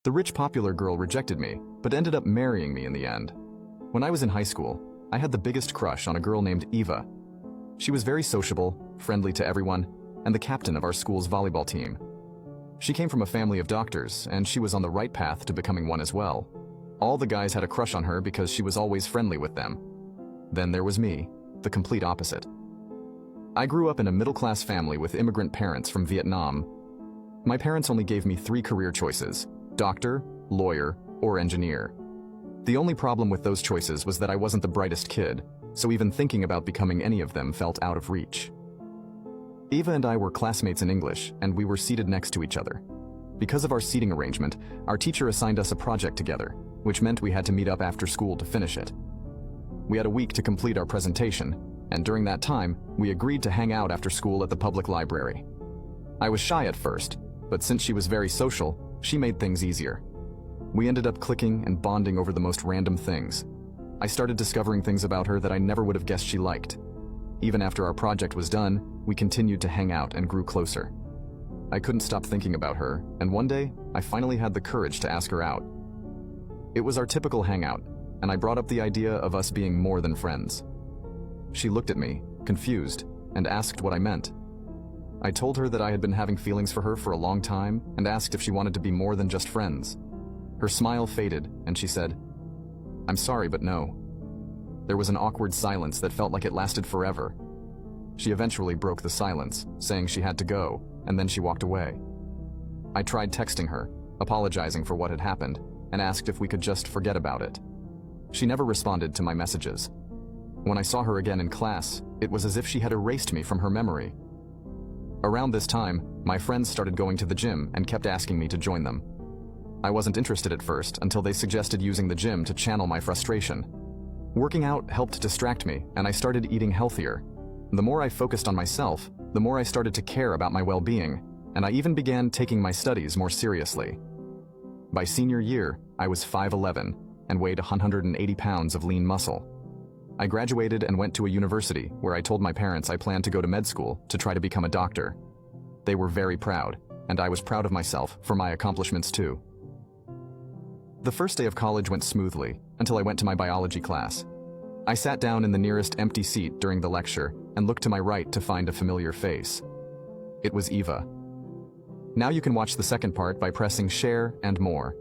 The rich popular girl rejected me, but ended up marrying me in the end. When I was in high school, I had the biggest crush on a girl named Eva. She was very sociable, friendly to everyone, and the captain of our school's volleyball team. She came from a family of doctors, and she was on the right path to becoming one as well. All the guys had a crush on her because she was always friendly with them. Then there was me, the complete opposite. I grew up in a middle-class family with immigrant parents from Vietnam. My parents only gave me 3 career choices: doctor, lawyer, or engineer. The only problem with those choices was that I wasn't the brightest kid, so even thinking about becoming any of them felt out of reach. Eva and I were classmates in English, and we were seated next to each other. Because of our seating arrangement, our teacher assigned us a project together, which meant we had to meet up after school to finish it. We had a week to complete our presentation, and during that time, we agreed to hang out after school at the public library. I was shy at first, but since she was very social, she made things easier. We ended up clicking and bonding over the most random things. I started discovering things about her that I never would have guessed she liked. Even after our project was done, we continued to hang out and grew closer. I couldn't stop thinking about her, and one day, I finally had the courage to ask her out. It was our typical hangout, and I brought up the idea of us being more than friends. She looked at me, confused, and asked what I meant. I told her that I had been having feelings for her for a long time and asked if she wanted to be more than just friends. Her smile faded, and she said, "I'm sorry, but no." There was an awkward silence that felt like it lasted forever. She eventually broke the silence, saying she had to go, and then she walked away. I tried texting her, apologizing for what had happened, and asked if we could just forget about it. She never responded to my messages. When I saw her again in class, it was as if she had erased me from her memory. Around this time, my friends started going to the gym and kept asking me to join them. I wasn't interested at first until they suggested using the gym to channel my frustration. Working out helped distract me, and I started eating healthier. The more I focused on myself, the more I started to care about my well-being, and I even began taking my studies more seriously. By senior year, I was 5'11" and weighed 180 pounds of lean muscle. I graduated and went to a university where I told my parents I planned to go to med school to try to become a doctor. They were very proud, and I was proud of myself for my accomplishments too. The first day of college went smoothly until I went to my biology class. I sat down in the nearest empty seat during the lecture and looked to my right to find a familiar face. It was Eva. Now you can watch the second part by pressing share and more.